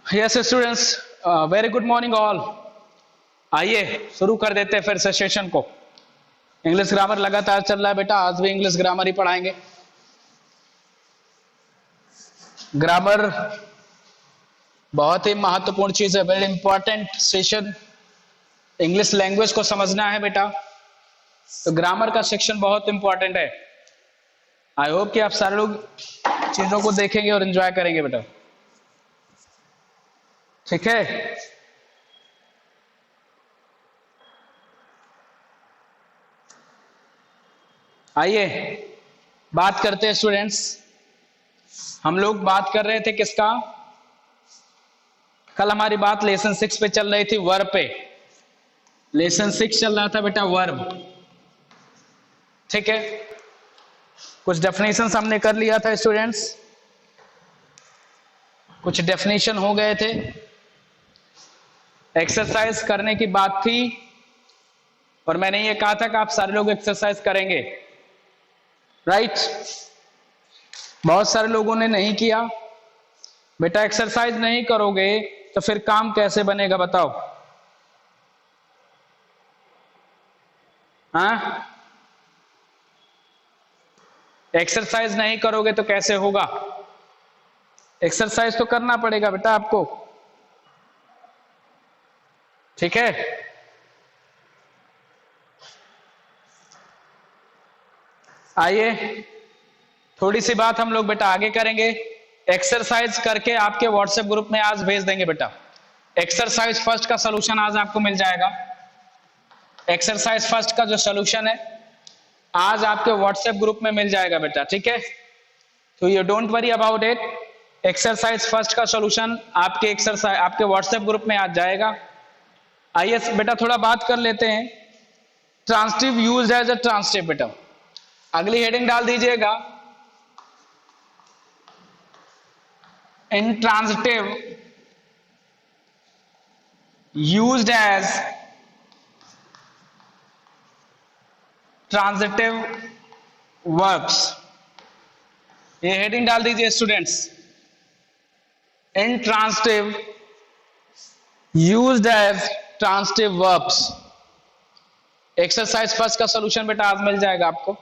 Yes students, very good morning all. आइए शुरू कर देते हैं फिर से सेशन को। इंग्लिश ग्रामर लगातार चल रहा है बेटा, आज भी इंग्लिश ग्रामर ही पढ़ाएंगे। ग्रामर बहुत ही महत्वपूर्ण चीज है, very important session. English language को समझना है बेटा, तो ग्रामर का सेक्शन बहुत इंपॉर्टेंट है। आई होप कि आप सारे लोग चीजों को देखेंगे और एंजॉय करेंगे बेटा, ठीक है। आइए बात करते हैं स्टूडेंट्स। हम लोग बात कर रहे थे किसका? कल हमारी बात लेसन 6 पे चल रही थी, वर्ब पे। लेसन 6 चल रहा था बेटा, वर्ब, ठीक है। कुछ डेफिनेशन हमने कर लिया था स्टूडेंट्स, कुछ डेफिनेशन हो गए थे, एक्सरसाइज करने की बात थी, और मैंने ये कहा था कि आप सारे लोग एक्सरसाइज करेंगे, राइट। बहुत सारे लोगों ने नहीं किया बेटा। एक्सरसाइज नहीं करोगे तो फिर काम कैसे बनेगा बताओ? हाँ, एक्सरसाइज नहीं करोगे तो कैसे होगा? एक्सरसाइज तो करना पड़ेगा बेटा आपको, ठीक है। आइए थोड़ी सी बात हम लोग बेटा आगे करेंगे। एक्सरसाइज करके आपके व्हाट्सएप ग्रुप में आज भेज देंगे बेटा। एक्सरसाइज फर्स्ट का सलूशन आज आपको मिल जाएगा। एक्सरसाइज फर्स्ट का जो सलूशन है आज आपके व्हाट्सएप ग्रुप में मिल जाएगा बेटा, ठीक है। तो you don't worry about it. Exercise first का सॉल्यूशन आपके व्हाट्सएप ग्रुप में आ जाएगा। आइए बेटा थोड़ा बात कर लेते हैं। Transitive used as a transitive बेटा, अगली हेडिंग डाल दीजिएगा, intransitive used as transitive verbs. ये हेडिंग डाल दीजिए students, intransitive used as transitive verbs. Exercise first का सॉल्यूशन बेटा आज मिल जाएगा आपको,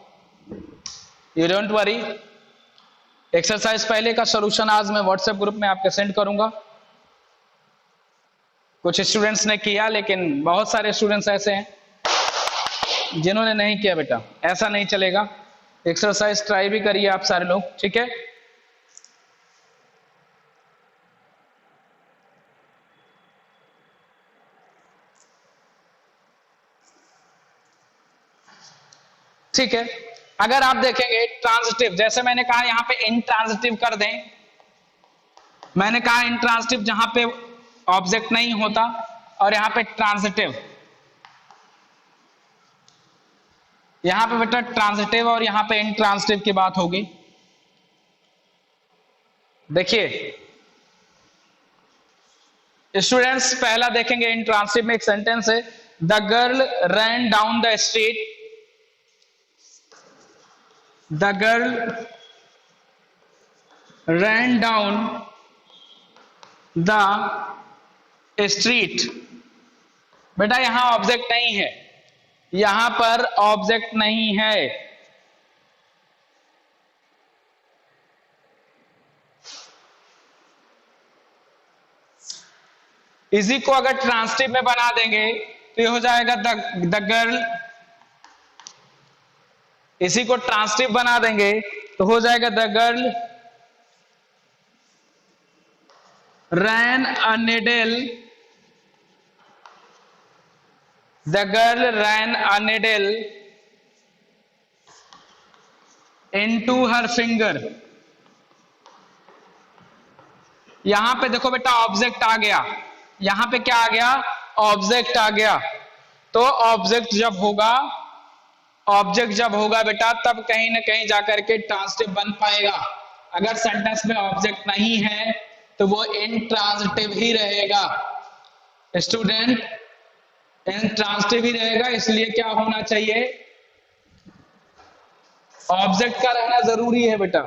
यू डोंट वरी। एक्सरसाइज पहले का सॉल्यूशन आज मैं व्हाट्सएप ग्रुप में आपके सेंड करूंगा। कुछ स्टूडेंट्स ने किया, लेकिन बहुत सारे स्टूडेंट्स ऐसे हैं जिन्होंने नहीं किया बेटा। ऐसा नहीं चलेगा, एक्सरसाइज ट्राई भी करिए आप सारे लोग, ठीक है। ठीक है, अगर आप देखेंगे ट्रांजिटिव, जैसे मैंने कहा यहां पे इंट्रांजिटिव कर दें, मैंने कहा इंट्रांजिटिव जहां पे ऑब्जेक्ट नहीं होता, और यहां पे ट्रांजिटिव, यहां पे बेटा ट्रांजिटिव और यहां पे इंट्रांजिटिव की बात होगी। देखिए स्टूडेंट्स, पहला देखेंगे इंट्रांजिटिव में एक सेंटेंस है, the girl rain down the street, the girl ran down the street। बेटा यहां ऑब्जेक्ट नहीं है, यहां पर ऑब्जेक्ट नहीं है। इसी को अगर ट्रांसटिव में बना देंगे तो ये हो जाएगा द गर्ल, इसी को ट्रांसटिव बना देंगे तो हो जाएगा the girl ran a needle, the girl ran a needle into her finger। यहां पे देखो बेटा ऑब्जेक्ट आ गया, यहां पे क्या आ गया? ऑब्जेक्ट आ गया। तो ऑब्जेक्ट जब होगा बेटा, तब कहीं ना कहीं जाकर के ट्रांसटिव बन पाएगा। अगर सेंटेंस में ऑब्जेक्ट नहीं है तो वो इंट्रांजिटिव ही रहेगा स्टूडेंट, इंट्रांजिटिव ही रहेगा। इसलिए क्या होना चाहिए? ऑब्जेक्ट का रहना जरूरी है बेटा।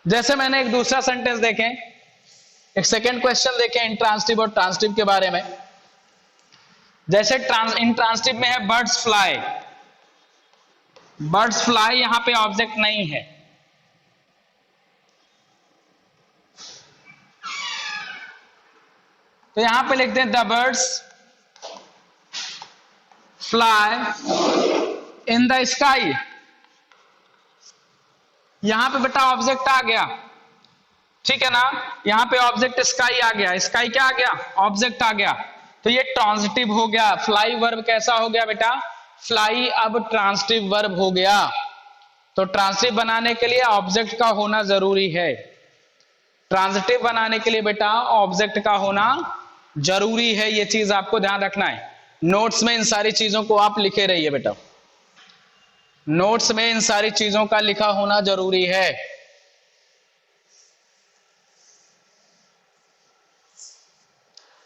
जैसे मैंने एक दूसरा सेंटेंस देखें, एक सेकेंड क्वेश्चन देखें इंट्रांसिटिव और ट्रांसिटिव के बारे में। जैसे इंट्रांसिटिव में है बर्ड्स फ्लाई, बर्ड्स फ्लाई यहां पे ऑब्जेक्ट नहीं है, तो यहां पे लिख दें the birds fly in the sky. यहां पे बेटा ऑब्जेक्ट आ गया, ठीक है ना, यहां पे ऑब्जेक्ट स्काई आ गया, स्काई क्या आ गया, ऑब्जेक्ट आ गया, तो ये ट्रांजिटिव हो गया। फ्लाई वर्ब कैसा हो गया बेटा, फ्लाई अब ट्रांजिटिव वर्ब हो गया। तो ट्रांजिटिव बनाने के लिए ऑब्जेक्ट का होना जरूरी है, ट्रांजिटिव बनाने के लिए बेटा ऑब्जेक्ट का होना जरूरी है, ये चीज आपको ध्यान रखना है। नोट्स में इन सारी चीजों को आप लिखे रहिए बेटा, नोट्स में इन सारी चीजों का लिखा होना जरूरी है।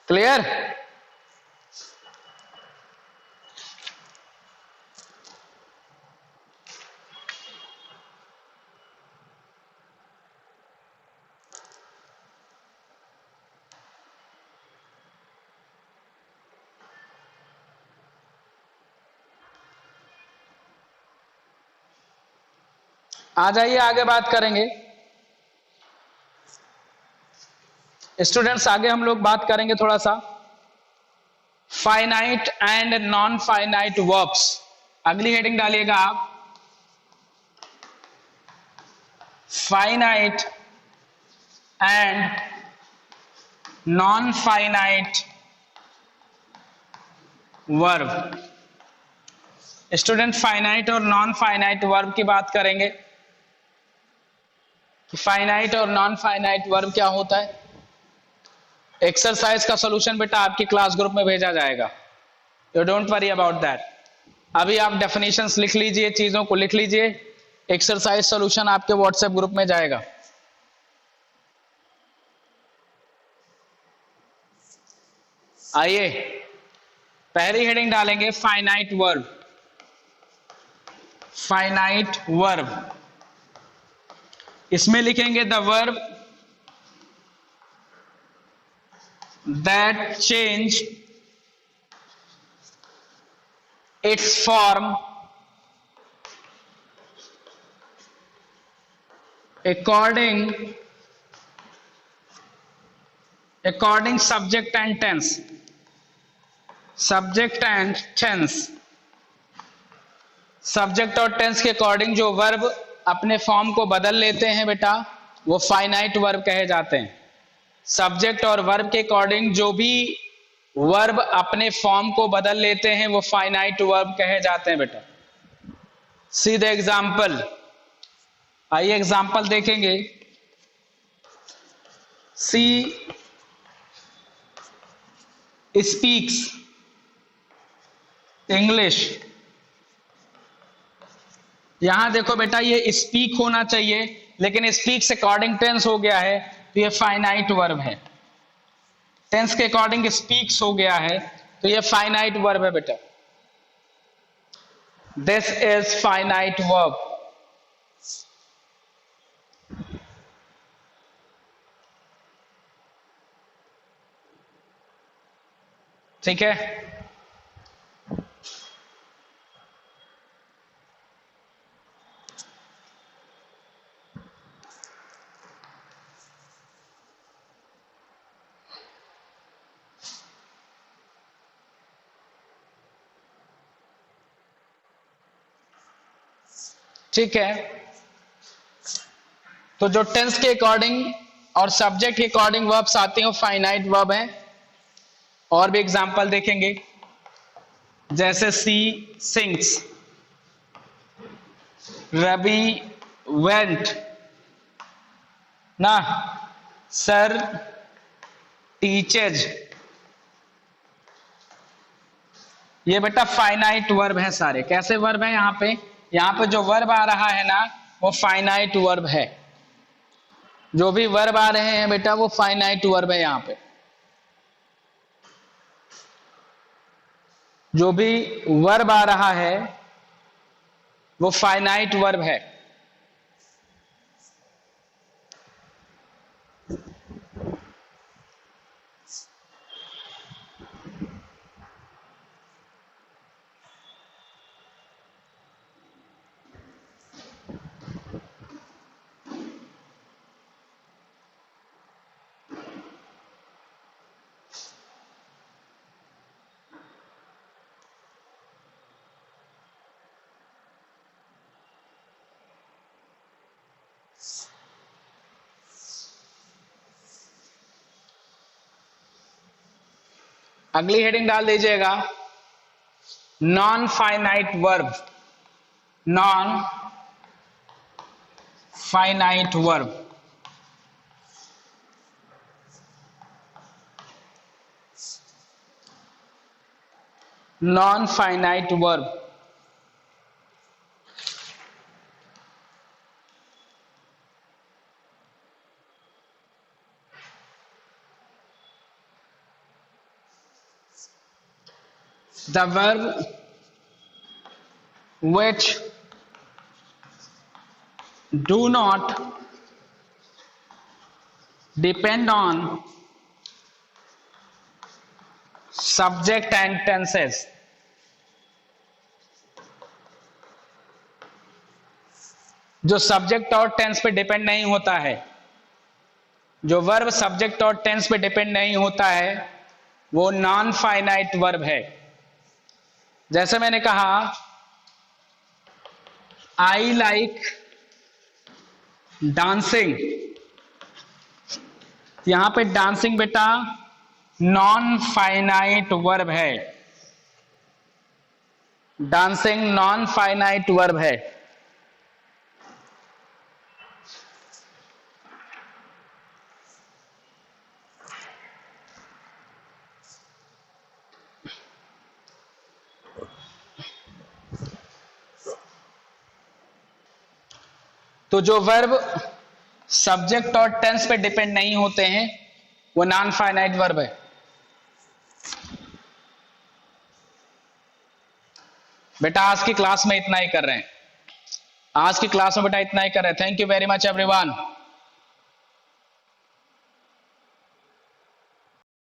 क्लियर? आ जाइए आगे बात करेंगे स्टूडेंट्स, आगे हम लोग बात करेंगे थोड़ा सा finite and non finite verbs. अगली हेडिंग डालिएगा आप, finite and non finite verb. Student finite और नॉन फाइनाइट वर्ब की बात करेंगे कि फाइनाइट और नॉन फाइनाइट वर्ब क्या होता है। एक्सरसाइज का सॉल्यूशन बेटा आपकी क्लास ग्रुप में भेजा जाएगा, you don't worry about that. अभी आप डेफिनेशंस लिख लीजिए, चीजों को लिख लीजिए, एक्सरसाइज सॉल्यूशन आपके व्हाट्सएप ग्रुप में जाएगा। आइए पहली हेडिंग डालेंगे फाइनाइट वर्ब। फाइनाइट वर्ब, इसमें लिखेंगे the verb that change its form according subject and tense, subject and tense. Subject और टेंस के अकॉर्डिंग जो वर्ब अपने फॉर्म को बदल लेते हैं बेटा वो फाइनाइट वर्ब कहे जाते हैं। सब्जेक्ट और वर्ब के अकॉर्डिंग जो भी वर्ब अपने फॉर्म को बदल लेते हैं वो फाइनाइट वर्ब कहे जाते हैं बेटा। सीधे एग्जाम्पल, आइए एग्जाम्पल देखेंगे। सी स्पीक्स इंग्लिश, यहां देखो बेटा ये स्पीक होना चाहिए लेकिन स्पीक से अकॉर्डिंग टेंस हो गया है तो ये फाइनाइट वर्ब है। टेंस के अकॉर्डिंग स्पीक्स हो गया है तो ये फाइनाइट वर्ब है बेटा। This is finite verb. ठीक है, ठीक है। तो जो टेंस के अकॉर्डिंग और सब्जेक्ट के अकॉर्डिंग वर्ब्स आते हैं वो फाइनाइट वर्ब हैं। और भी एग्जांपल देखेंगे जैसे सी सिंग्स, रवि वेंट ना, सर टीचर्स, ये बेटा फाइनाइट वर्ब है सारे। कैसे वर्ब है यहाँ पे जो वर्ब आ रहा है ना वो फाइनाइट वर्ब है। जो भी वर्ब आ रहे हैं बेटा वो फाइनाइट वर्ब है। यहाँ पे जो भी वर्ब आ रहा है वो फाइनाइट वर्ब है। अगली हेडिंग डाल दीजिएगा non finite verb. Non finite verb. Non finite verb. The verb which do not depend on subject and tenses। जो सब्जेक्ट और टेंस पे डिपेंड नहीं होता है, जो वर्ब सब्जेक्ट और टेंस पे डिपेंड नहीं होता है, वो नॉन फाइनाइट वर्ब है। जैसे मैंने कहा आई लाइक डांसिंग, यहां पे डांसिंग बेटा नॉन फाइनाइट वर्ब है। डांसिंग नॉन फाइनाइट वर्ब है। तो जो वर्ब सब्जेक्ट और टेंस पे डिपेंड नहीं होते हैं वो नॉन फाइनाइट वर्ब है। बेटा आज की क्लास में इतना ही कर रहे हैं। आज की क्लास में बेटा इतना ही कर रहे हैं। Thank you very much everyone.